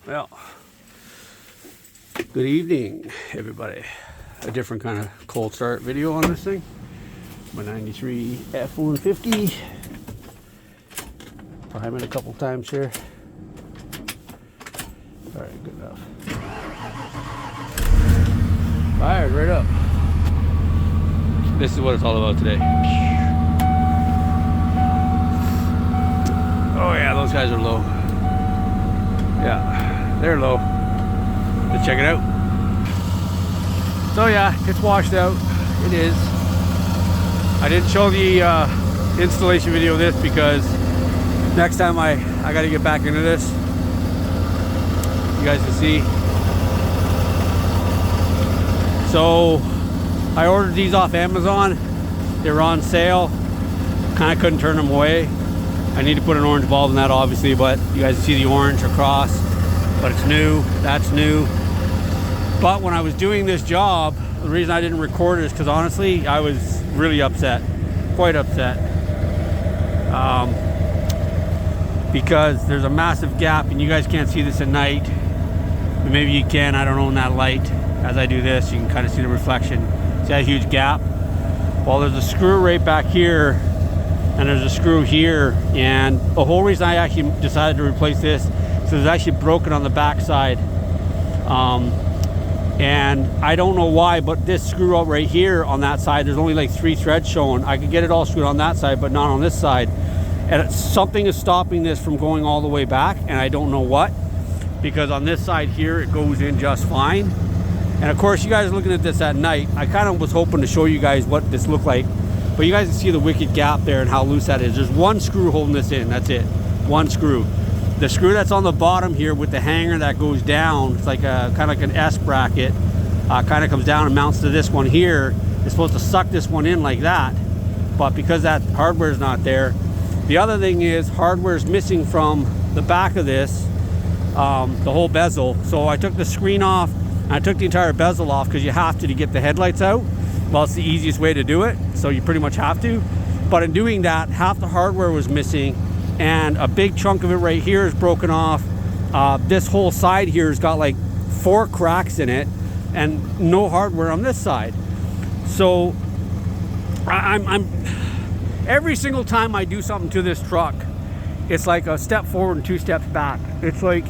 Well, good evening, everybody. A different kind of cold start video on this thing. My 93 F-150. Prime it a couple times here. All right, good enough. Fired right up. This is what it's all about today. Oh yeah, those guys are low. Yeah, they're low. Let's check it out. So yeah, it's washed out. It is. I didn't show the installation video of this because next time I got to get back into this. You guys can see. So I ordered these off Amazon. They were on sale. Kind of couldn't turn them away. I need to put an orange bulb in that obviously, but you guys see the orange across. But it's new. That's new. But when I was doing this job, the reason I didn't record it is because honestly, I was really upset. Quite upset. Because there's a massive gap, and you guys can't see this at night. Maybe you can, I don't know, in that light. As I do this, you can kind of see the reflection. See that huge gap? Well, there's a screw right back here, and there's a screw here, and the whole reason I actually decided to replace this is it was actually broken on the back side. And I don't know why, but this screw up right here on that side, there's only like 3 threads showing. I could get it all screwed on that side, but not on this side. And something is stopping this from going all the way back, and I don't know what, because on this side here it goes in just fine. And of course, you guys are looking at this at night. I kind of was hoping to show you guys what this looked like, but you guys can see the wicked gap there and how loose that is. There's one screw holding this in, that's it, one screw. The screw that's on the bottom here with the hanger that goes down, it's like a kind of like an S bracket, kind of comes down and mounts to this one here. It's supposed to suck this one in like that, but because that hardware is not there. The other thing is hardware is missing from the back of this, the whole bezel. So I took the screen off and I took the entire bezel off because you have to get the headlights out. Well, it's the easiest way to do it, so you pretty much have to. But in doing that, half the hardware was missing, and a big chunk of it right here is broken off. This whole side here has got like 4 cracks in it, and no hardware on this side. So I'm every single time I do something to this truck, it's like a step forward and 2 steps back. It's like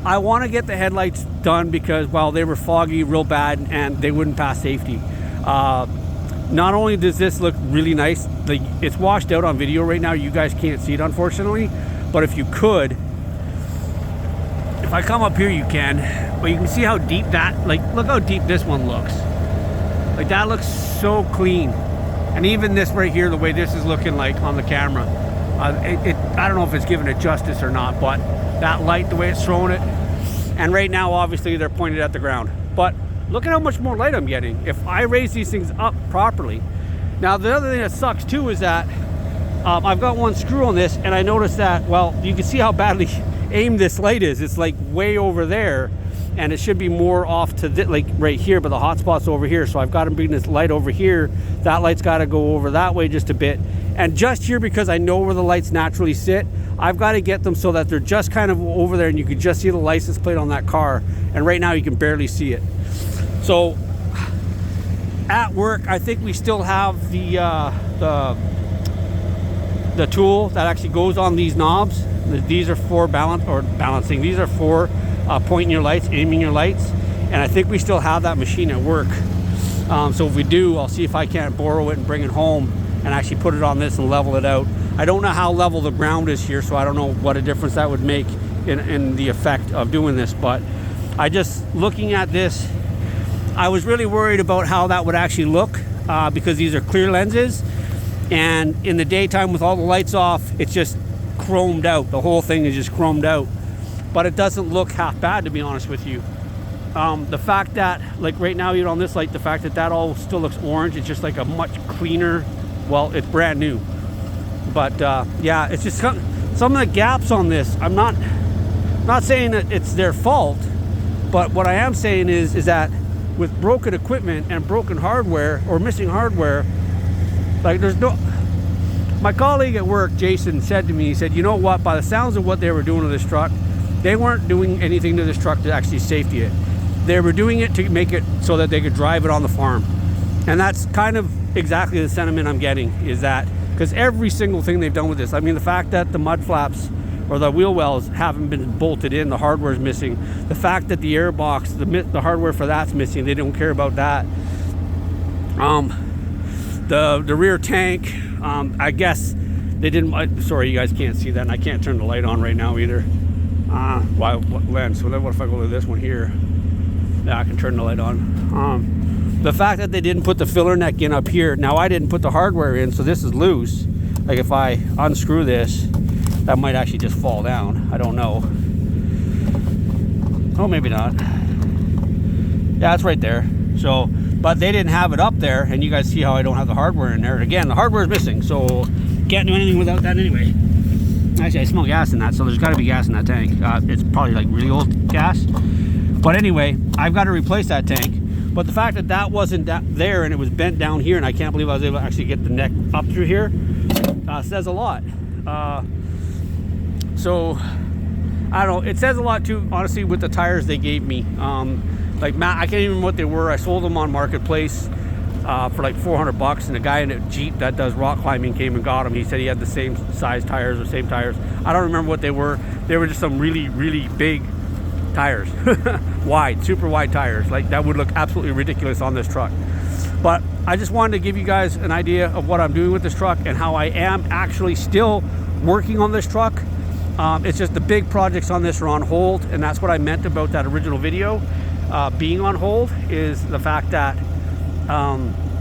I want to get the headlights done because, well, they were foggy real bad and they wouldn't pass safety. Not only does this look really nice, like it's washed out on video right now, you guys can't see it unfortunately, but if you could, if I come up here you can, but you can see how deep that, like look how deep this one looks. Like that looks so clean. And even this right here, the way this is looking like on the camera, I don't know if it's giving it justice or not, but that light, the way it's throwing it, and right now obviously they're pointed at the ground, but look at how much more light I'm getting if I raise these things up properly. Now the other thing that sucks too is that I've got one screw on this, and I noticed that, well, you can see how badly aimed this light is. It's like way over there, and it should be more off to like right here, but the hot spot's over here. So I've got to bring this light over here. That light's got to go over that way just a bit. And just here, because I know where the lights naturally sit, I've got to get them so that they're just kind of over there and you can just see the license plate on that car. And right now you can barely see it. So at work, I think we still have the tool that actually goes on these knobs. These are for balancing. These are for pointing your lights, aiming your lights. And I think we still have that machine at work. So if we do, I'll see if I can't borrow it and bring it home and actually put it on this and level it out. I don't know how level the ground is here, so I don't know what a difference that would make in the effect of doing this. But I just, looking at this, I was really worried about how that would actually look because these are clear lenses, and in the daytime with all the lights off, it's just chromed out. The whole thing is just chromed out, but it doesn't look half bad, to be honest with you. The fact that, like right now, on this light, the fact that that all still looks orange, it's just like a much cleaner, well, it's brand new. But yeah, it's just some of the gaps on this. I'm not saying that it's their fault, but what I am saying is that with broken equipment and broken hardware or missing hardware, like there's no, my colleague at work, Jason, said to me, he said, you know what, by the sounds of what they were doing to this truck, They weren't doing anything to this truck to actually safety it. They were doing it to make it so that they could drive it on the farm. And that's kind of exactly the sentiment I'm getting, is that because every single thing they've done with this, I mean, the fact that the mud flaps or the wheel wells haven't been bolted in, the hardware's missing, the fact that the air box, the hardware for that's missing, they don't care about that. The rear tank, I guess they didn't, sorry, you guys can't see that, and I can't turn the light on right now either. What lens? So then what if I go to this one here? Yeah, I can turn the light on. The fact that they didn't put the filler neck in up here. Now, I didn't put the hardware in, so this is loose. Like if I unscrew this, that might actually just fall down. I don't know. Oh, maybe not. Yeah, it's right there. So, but they didn't have it up there, and you guys see how I don't have the hardware in there. Again, the hardware is missing, so can't do anything without that anyway. Actually, I smell gas in that, so there's got to be gas in that tank. It's probably like really old gas. But anyway, I've got to replace that tank. But the fact that that wasn't there and it was bent down here, and I can't believe I was able to actually get the neck up through here, says a lot. So, I don't know. It says a lot too, honestly, with the tires they gave me. Like, Matt, I can't even remember what they were. I sold them on Marketplace for like $400, and a guy in a Jeep that does rock climbing came and got them. He said he had the same size tires or same tires. I don't remember what they were. They were just some really, really big tires. Wide, super wide tires. Like, that would look absolutely ridiculous on this truck. But I just wanted to give you guys an idea of what I'm doing with this truck and how I am actually still working on this truck. It's just the big projects on this are on hold, and that's what I meant about that original video. Being on hold is the fact that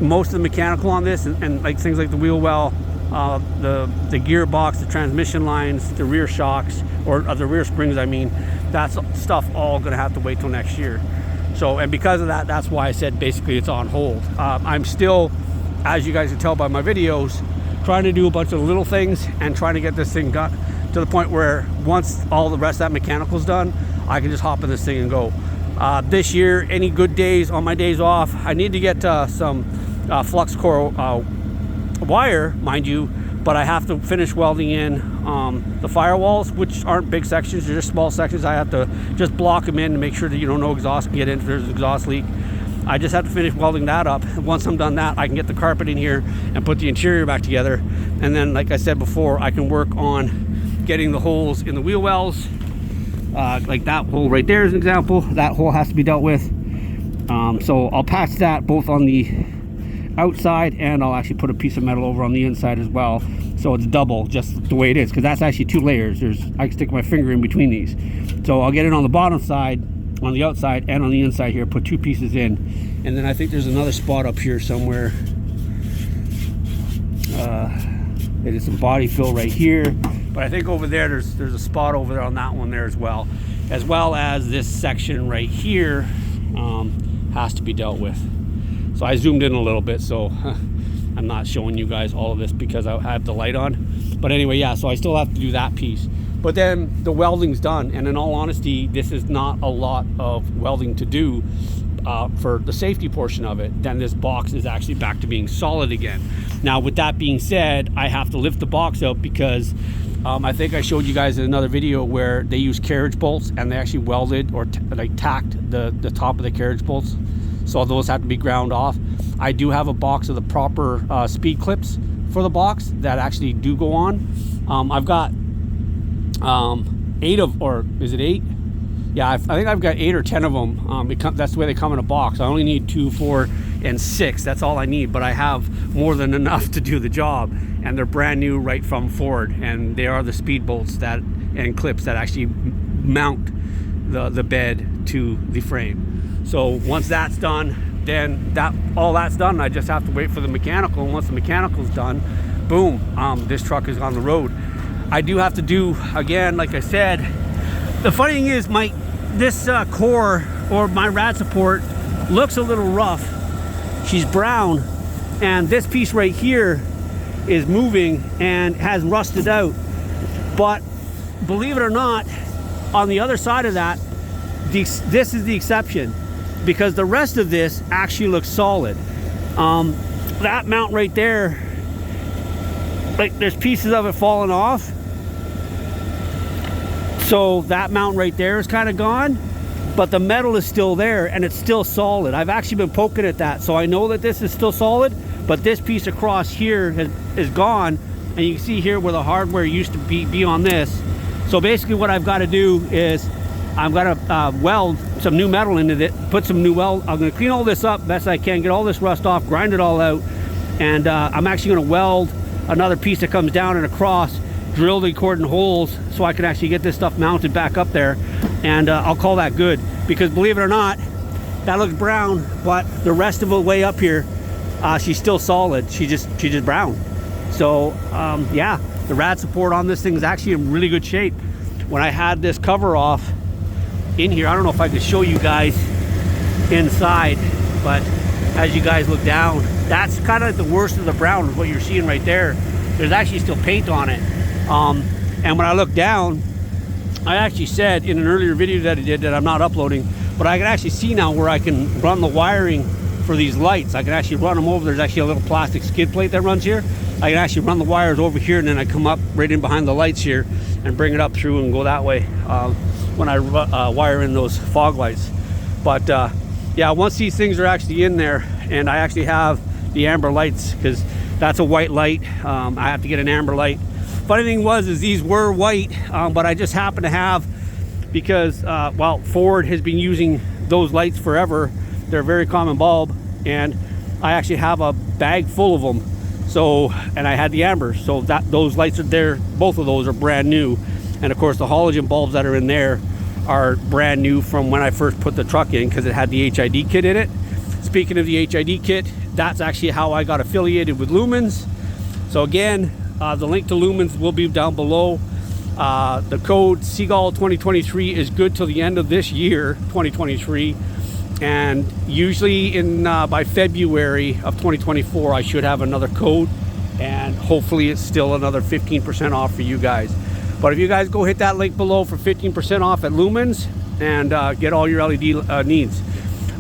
most of the mechanical on this and like things like the wheel well, the gearbox, the transmission lines, the rear shocks, or the rear springs, I mean, that's stuff all gonna have to wait till next year. So, and because of that, that's why I said basically it's on hold. I'm still, as you guys can tell by my videos, trying to do a bunch of little things and trying to get this thing done to the point where once all the rest of that mechanical's done, I can just hop in this thing and go. This year, any good days on my days off, I need to get some flux core wire, mind you, but I have to finish welding in the firewalls, which aren't big sections, they're just small sections. I have to just block them in to make sure that no exhaust can get in if there's an exhaust leak. I just have to finish welding that up. Once I'm done that, I can get the carpet in here and put the interior back together. And then, like I said before, I can work on getting the holes in the wheel wells. Like that hole right there is an example. That hole has to be dealt with. So I'll patch that both on the outside, and I'll actually put a piece of metal over on the inside as well, so it's double, just the way it is, because that's actually 2 layers. I can stick my finger in between these. So I'll get it on the bottom side, on the outside, and on the inside here, put 2 pieces in. And then I think there's another spot up here somewhere. There's some body fill right here, but I think over there there's a spot over there on that one there as well as this section right here has to be dealt with. So I zoomed in a little bit, so I'm not showing you guys all of this because I have the light on. But anyway, yeah, so I still have to do that piece. But then the welding's done, and in all honesty, this is not a lot of welding to do for the safety portion of it. Then this box is actually back to being solid again. Now, with that being said, I have to lift the box out because I think I showed you guys in another video where they use carriage bolts, and they actually welded or tacked the top of the carriage bolts. So those have to be ground off. I do have a box of the proper speed clips for the box that actually do go on. I've got 8 of, or is it 8? Yeah, I think I've got 8 or 10 of them. That's the way they come in a box. I only need 2, 4, and 6. That's all I need, but I have more than enough to do the job. And they're brand new right from Ford, and they are the speed bolts and clips that actually mount the bed to the frame. So once that's done, then all that's done. I just have to wait for the mechanical, and once the mechanical's done, boom, this truck is on the road. I do have to do, again, like I said, the funny thing is this core or my rad support looks a little rough. She's brown, and this piece right here is moving and has rusted out. But believe it or not, on the other side of that, this is the exception, because the rest of this actually looks solid. That mount right there, like there's pieces of it falling off. So that mount right there is kind of gone, but the metal is still there and it's still solid. I've actually been poking at that, so I know that this is still solid, but this piece across here is gone, and you can see here where the hardware used to be on this. So basically what I've got to do is I've got to weld some new metal into it, put some new weld. I'm going to clean all this up best I can, get all this rust off, grind it all out, and I'm actually going to weld another piece that comes down and across, drill the cordon holes so I can actually get this stuff mounted back up there, and I'll call that good. Because believe it or not, that looks brown, but the rest of the way up here, she's still solid. She's just brown. So yeah, the rad support on this thing is actually in really good shape. When I had this cover off in here, I don't know if I could show you guys inside, but as you guys look down, that's kind of the worst of the brown is what you're seeing right there. There's actually still paint on it. And when I look down, I actually said in an earlier video that I did that I'm not uploading, but I can actually see now where I can run the wiring for these lights. I can actually run them over. There's actually a little plastic skid plate that runs here. I can actually run the wires over here, and then I come up right in behind the lights here and bring it up through and go that way when I wire in those fog lights. But yeah, once these things are actually in there, and I actually have the amber lights, because that's a white light, I have to get an amber light. Funny thing is these were white, but I just happen to have, because well, Ford has been using those lights forever. They're a very common bulb, and I actually have a bag full of them. So, and I had the amber, so that those lights are there. Both of those are brand new, and of course the halogen bulbs that are in there are brand new from when I first put the truck in, because it had the HID kit in it. Speaking of the HID kit, that's actually how I got affiliated with Lumens. So again, the link to Lumens will be down below. The code Seagull 2023 is good till the end of this year, 2023, and usually in by February of 2024 I should have another code, and hopefully it's still another 15% off for you guys. But if you guys go hit that link below for 15% off at Lumens and get all your LED needs.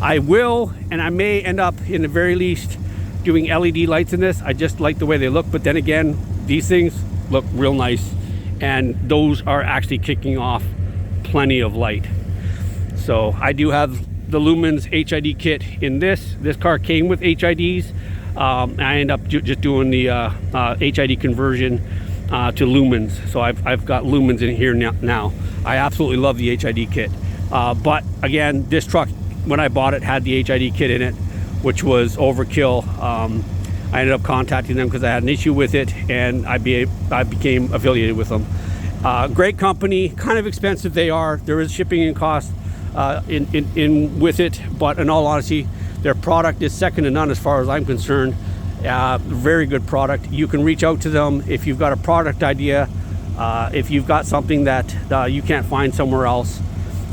I will, and I may end up in the very least doing LED lights in this. I just like the way they look, but then again, these things look real nice, and those are actually kicking off plenty of light. So I do have the Lumens HID kit in this. This car came with HIDs. I end up just doing the HID conversion to Lumens. So I've got Lumens in here now. I absolutely love the HID kit. But again, this truck, when I bought it, had the HID kit in it, which was overkill. I ended up contacting them because I had an issue with it, and I became affiliated with them. Great company, kind of expensive they are. There is shipping and cost in with it, but in all honesty, their product is second to none as far as I'm concerned. Very good product. You can reach out to them if you've got a product idea, if you've got something that you can't find somewhere else.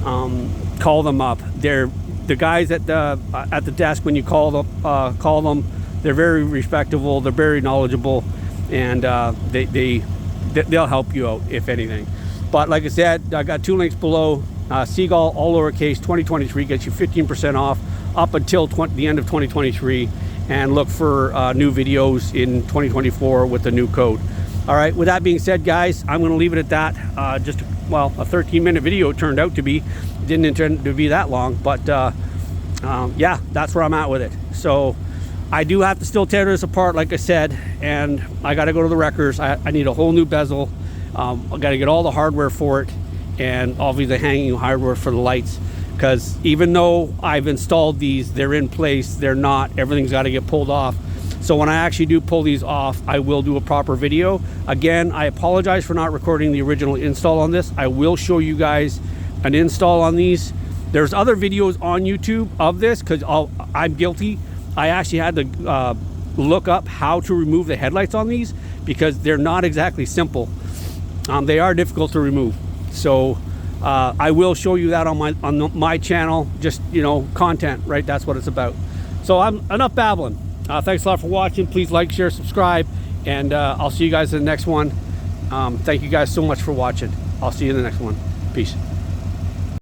Call them up. They're the guys at the desk. When you call them, they're very respectable, they're very knowledgeable, and they'll help you out if anything. But like I said, I got two links below. Seagull, all lowercase, 2023 gets you 15% off up until the end of 2023, and look for new videos in 2024 with the new code. All right, with that being said, guys, I'm going to leave it at that. Well, a 13-minute video it turned out to be. It didn't intend to be that long, but yeah, that's where I'm at with it. So I do have to still tear this apart, like I said, and I got to go to the wreckers. I need a whole new bezel. I got to get all the hardware for it, and obviously the hanging hardware for the lights, because even though I've installed these, they're in place, they're not, everything's got to get pulled off. So when I actually do pull these off, I will do a proper video. Again, I apologize for not recording the original install on this. I will show you guys an install on these. There's other videos on YouTube of this, because I'm guilty. I actually had to look up how to remove the headlights on these, because they're not exactly simple. They are difficult to remove. So I will show you that on my channel. Just, you know, content, right? That's what it's about. So I'm enough babbling. Thanks a lot for watching. Please like, share, subscribe, and I'll see you guys in the next one. Thank you guys so much for watching. I'll see you in the next one. Peace.